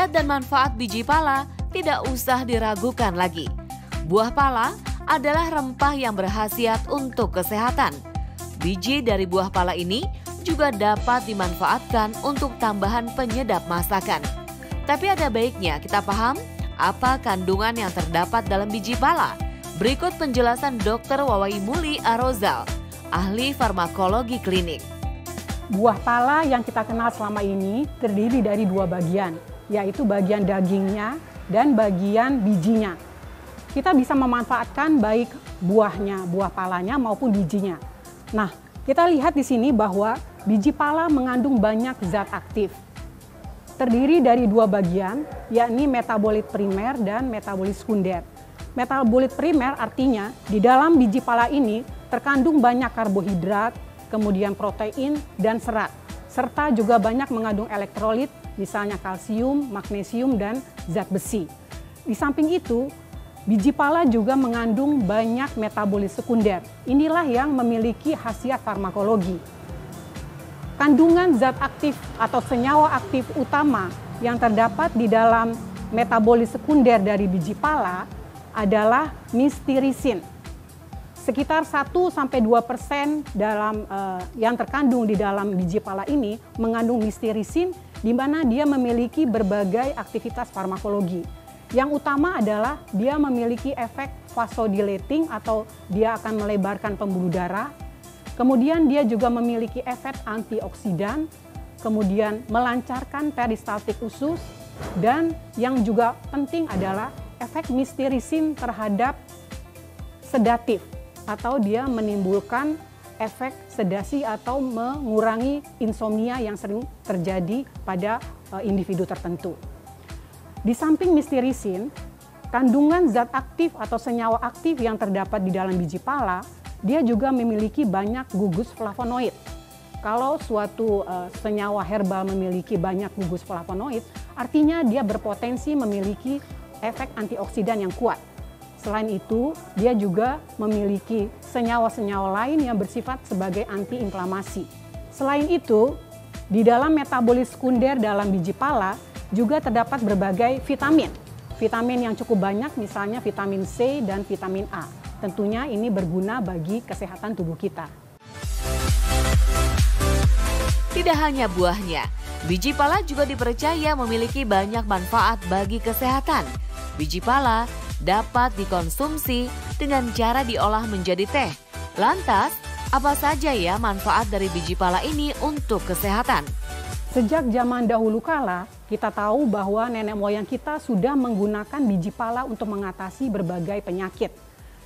Khasiat dan manfaat biji pala tidak usah diragukan lagi. Buah pala adalah rempah yang berkhasiat untuk kesehatan. Biji dari buah pala ini juga dapat dimanfaatkan untuk tambahan penyedap masakan. Tapi ada baiknya kita paham apa kandungan yang terdapat dalam biji pala. Berikut penjelasan Dr. Wawaimuli Arozal, ahli farmakologi klinik. Buah pala yang kita kenal selama ini terdiri dari dua bagian, yaitu bagian dagingnya dan bagian bijinya. Kita bisa memanfaatkan baik buahnya, buah palanya maupun bijinya. Nah, kita lihat di sini bahwa biji pala mengandung banyak zat aktif. Terdiri dari dua bagian, yakni metabolit primer dan metabolit sekunder. Metabolit primer artinya di dalam biji pala ini terkandung banyak karbohidrat, kemudian protein dan serat, serta juga banyak mengandung elektrolit, misalnya kalsium, magnesium, dan zat besi. Di samping itu, biji pala juga mengandung banyak metabolit sekunder. Inilah yang memiliki khasiat farmakologi. Kandungan zat aktif atau senyawa aktif utama yang terdapat di dalam metabolit sekunder dari biji pala adalah mistirisin. Sekitar 1-2% dalam yang terkandung di dalam biji pala ini mengandung mistirisin, di mana dia memiliki berbagai aktivitas farmakologi. Yang utama adalah dia memiliki efek vasodilating atau dia akan melebarkan pembuluh darah. Kemudian dia juga memiliki efek antioksidan, kemudian melancarkan peristaltik usus, dan yang juga penting adalah efek mistirisin terhadap sedatif atau dia menimbulkan efek sedasi atau mengurangi insomnia yang sering terjadi pada individu tertentu. Di samping mistirisin, kandungan zat aktif atau senyawa aktif yang terdapat di dalam biji pala, dia juga memiliki banyak gugus flavonoid. Kalau suatu senyawa herbal memiliki banyak gugus flavonoid, artinya dia berpotensi memiliki efek antioksidan yang kuat. Selain itu, dia juga memiliki senyawa-senyawa lain yang bersifat sebagai antiinflamasi. Selain itu, di dalam metabolit sekunder dalam biji pala juga terdapat berbagai vitamin. Vitamin yang cukup banyak, misalnya vitamin C dan vitamin A. Tentunya ini berguna bagi kesehatan tubuh kita. Tidak hanya buahnya, biji pala juga dipercaya memiliki banyak manfaat bagi kesehatan. Biji pala dapat dikonsumsi dengan cara diolah menjadi teh. Lantas, apa saja ya manfaat dari biji pala ini untuk kesehatan? Sejak zaman dahulu kala, kita tahu bahwa nenek moyang kita sudah menggunakan biji pala untuk mengatasi berbagai penyakit.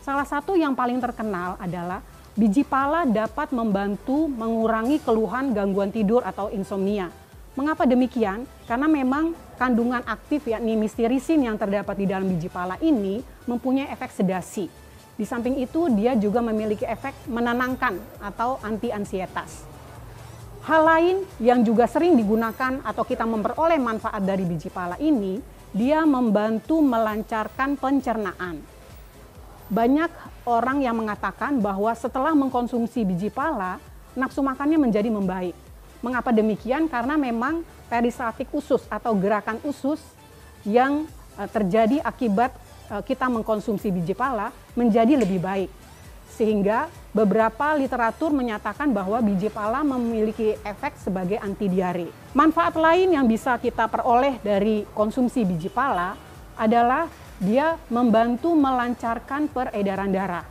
Salah satu yang paling terkenal adalah biji pala dapat membantu mengurangi keluhan gangguan tidur atau insomnia. Mengapa demikian? Karena memang kandungan aktif yakni mistirisin yang terdapat di dalam biji pala ini mempunyai efek sedasi. Di samping itu dia juga memiliki efek menenangkan atau anti-ansietas. Hal lain yang juga sering digunakan atau kita memperoleh manfaat dari biji pala ini, dia membantu melancarkan pencernaan. Banyak orang yang mengatakan bahwa setelah mengkonsumsi biji pala, nafsu makannya menjadi membaik. Mengapa demikian? Karena memang peristaltik usus atau gerakan usus yang terjadi akibat kita mengkonsumsi biji pala menjadi lebih baik. Sehingga beberapa literatur menyatakan bahwa biji pala memiliki efek sebagai anti diare. Manfaat lain yang bisa kita peroleh dari konsumsi biji pala adalah dia membantu melancarkan peredaran darah.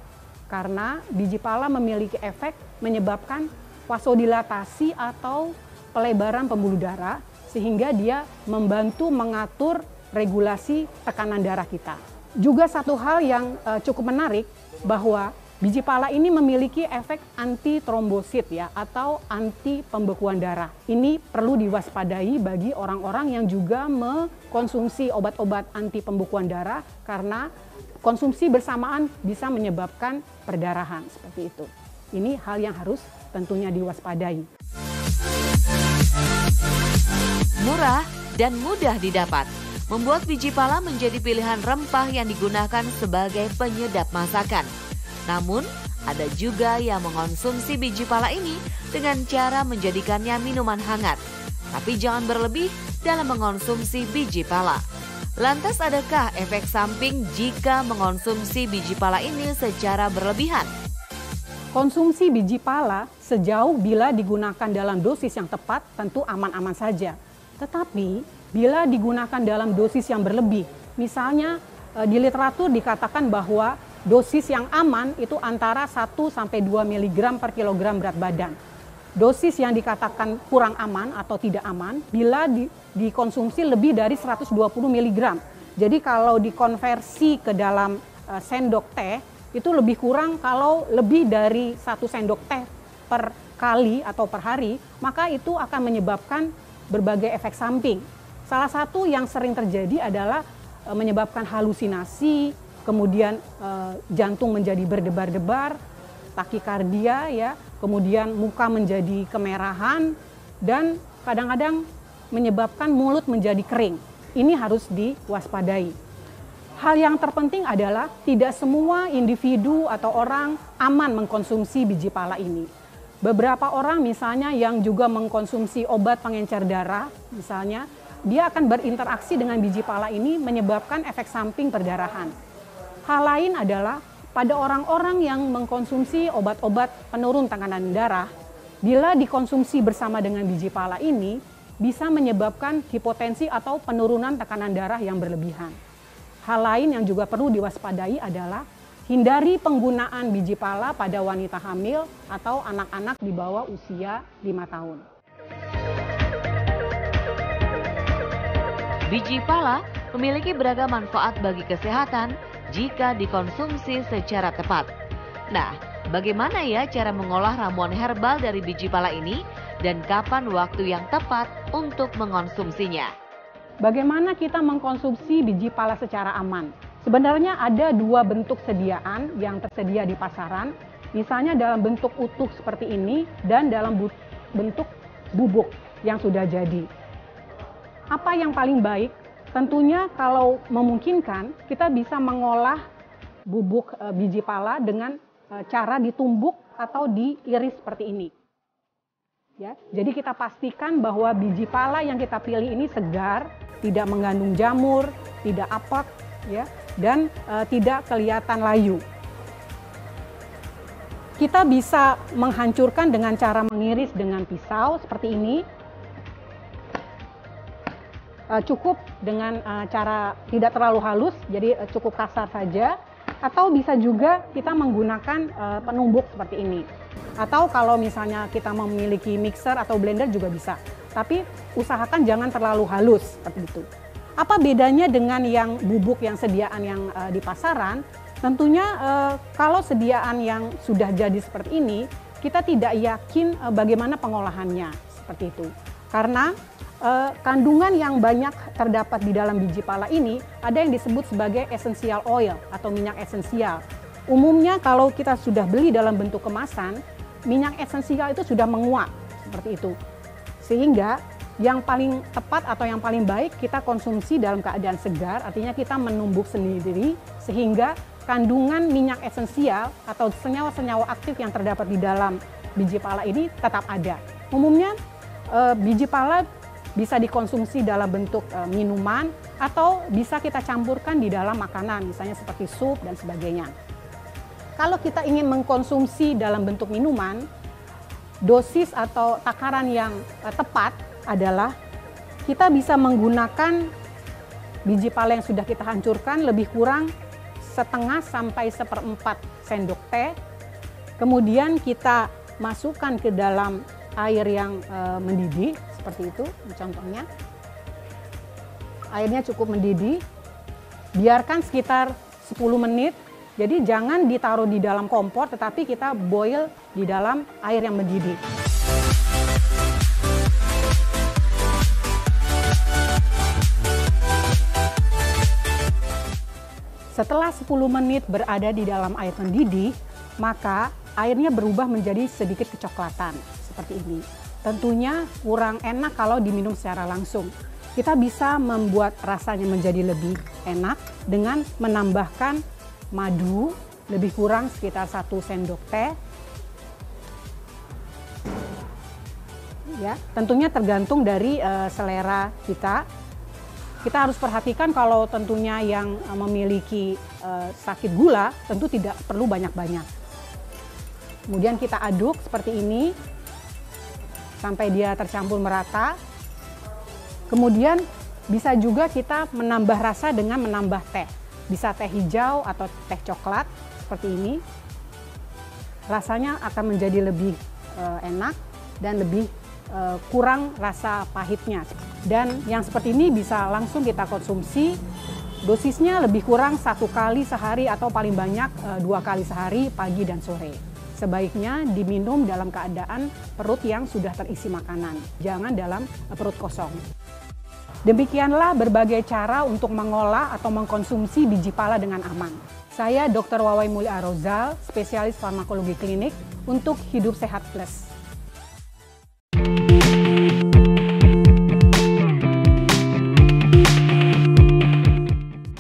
Karena biji pala memiliki efek menyebabkan vasodilatasi atau pelebaran pembuluh darah, sehingga dia membantu mengatur regulasi tekanan darah kita. Juga satu hal yang cukup menarik bahwa biji pala ini memiliki efek anti trombosit ya atau anti pembekuan darah. Ini perlu diwaspadai bagi orang-orang yang juga mengkonsumsi obat-obat anti pembekuan darah karena konsumsi bersamaan bisa menyebabkan perdarahan seperti itu. Ini hal yang harus tentunya diwaspadai. Murah dan mudah didapat, membuat biji pala menjadi pilihan rempah yang digunakan sebagai penyedap masakan. Namun, ada juga yang mengonsumsi biji pala ini dengan cara menjadikannya minuman hangat. Tapi jangan berlebih dalam mengonsumsi biji pala. Lantas adakah efek samping jika mengonsumsi biji pala ini secara berlebihan? Konsumsi biji pala sejauh bila digunakan dalam dosis yang tepat tentu aman-aman saja. Tetapi bila digunakan dalam dosis yang berlebih, misalnya di literatur dikatakan bahwa dosis yang aman itu antara 1-2 mg per kilogram berat badan. Dosis yang dikatakan kurang aman atau tidak aman bila dikonsumsi lebih dari 120 mg. Jadi kalau dikonversi ke dalam sendok teh, itu lebih kurang kalau lebih dari 1 sendok teh per kali atau per hari, maka itu akan menyebabkan berbagai efek samping. Salah satu yang sering terjadi adalah menyebabkan halusinasi, kemudian jantung menjadi berdebar-debar, takikardia ya, kemudian muka menjadi kemerahan, dan kadang-kadang menyebabkan mulut menjadi kering. Ini harus diwaspadai. Hal yang terpenting adalah tidak semua individu atau orang aman mengkonsumsi biji pala ini. Beberapa orang misalnya yang juga mengkonsumsi obat pengencer darah, misalnya, dia akan berinteraksi dengan biji pala ini menyebabkan efek samping perdarahan. Hal lain adalah pada orang-orang yang mengkonsumsi obat-obat penurun tekanan darah, bila dikonsumsi bersama dengan biji pala ini, bisa menyebabkan hipotensi atau penurunan tekanan darah yang berlebihan. Hal lain yang juga perlu diwaspadai adalah hindari penggunaan biji pala pada wanita hamil atau anak-anak di bawah usia 5 tahun. Biji pala memiliki beragam manfaat bagi kesehatan jika dikonsumsi secara tepat. Nah, bagaimana ya cara mengolah ramuan herbal dari biji pala ini dan kapan waktu yang tepat untuk mengonsumsinya? Bagaimana kita mengkonsumsi biji pala secara aman? Sebenarnya ada 2 bentuk sediaan yang tersedia di pasaran, misalnya dalam bentuk utuh seperti ini dan dalam bentuk bubuk yang sudah jadi. Apa yang paling baik? Tentunya kalau memungkinkan kita bisa mengolah bubuk biji pala dengan cara ditumbuk atau diiris seperti ini. Ya, jadi kita pastikan bahwa biji pala yang kita pilih ini segar, tidak mengandung jamur, tidak apek, ya, dan tidak kelihatan layu. Kita bisa menghancurkan dengan cara mengiris dengan pisau seperti ini. Cukup dengan cara tidak terlalu halus, jadi cukup kasar saja. Atau bisa juga kita menggunakan penumbuk seperti ini. Atau kalau misalnya kita memiliki mixer atau blender juga bisa. Tapi usahakan jangan terlalu halus seperti itu. Apa bedanya dengan yang bubuk yang sediaan yang di pasaran? Tentunya kalau sediaan yang sudah jadi seperti ini, kita tidak yakin bagaimana pengolahannya seperti itu. Karena kandungan yang banyak terdapat di dalam biji pala ini ada yang disebut sebagai essential oil atau minyak esensial. Umumnya kalau kita sudah beli dalam bentuk kemasan, minyak esensial itu sudah menguap seperti itu. Sehingga yang paling tepat atau yang paling baik kita konsumsi dalam keadaan segar, artinya kita menumbuk sendiri sehingga kandungan minyak esensial atau senyawa-senyawa aktif yang terdapat di dalam biji pala ini tetap ada. Umumnya biji pala bisa dikonsumsi dalam bentuk minuman atau bisa kita campurkan di dalam makanan, misalnya seperti sup dan sebagainya. Kalau kita ingin mengkonsumsi dalam bentuk minuman, dosis atau takaran yang tepat adalah kita bisa menggunakan biji pala yang sudah kita hancurkan lebih kurang 1/2 sampai 1/4 sendok teh. Kemudian kita masukkan ke dalam air yang mendidih, seperti itu contohnya. Airnya cukup mendidih, biarkan sekitar 10 menit. Jadi jangan ditaruh di dalam kompor, tetapi kita boil di dalam air yang mendidih. Setelah 10 menit berada di dalam air mendidih, maka airnya berubah menjadi sedikit kecoklatan, seperti ini. Tentunya kurang enak kalau diminum secara langsung. Kita bisa membuat rasanya menjadi lebih enak dengan menambahkan madu lebih kurang sekitar 1 sendok teh. Ya, tentunya tergantung dari selera kita. Kita harus perhatikan kalau tentunya yang memiliki sakit gula tentu tidak perlu banyak-banyak. Kemudian kita aduk seperti ini sampai dia tercampur merata. Kemudian bisa juga kita menambah rasa dengan menambah teh. Bisa teh hijau atau teh coklat seperti ini. Rasanya akan menjadi lebih enak dan lebih kurang rasa pahitnya. Dan yang seperti ini bisa langsung kita konsumsi. Dosisnya lebih kurang 1 kali sehari atau paling banyak 2 kali sehari, pagi dan sore. Sebaiknya diminum dalam keadaan perut yang sudah terisi makanan, jangan dalam perut kosong. Demikianlah berbagai cara untuk mengolah atau mengkonsumsi biji pala dengan aman. Saya Dr. Wawai Mulia Arozal, spesialis farmakologi klinik untuk Hidup Sehat Plus.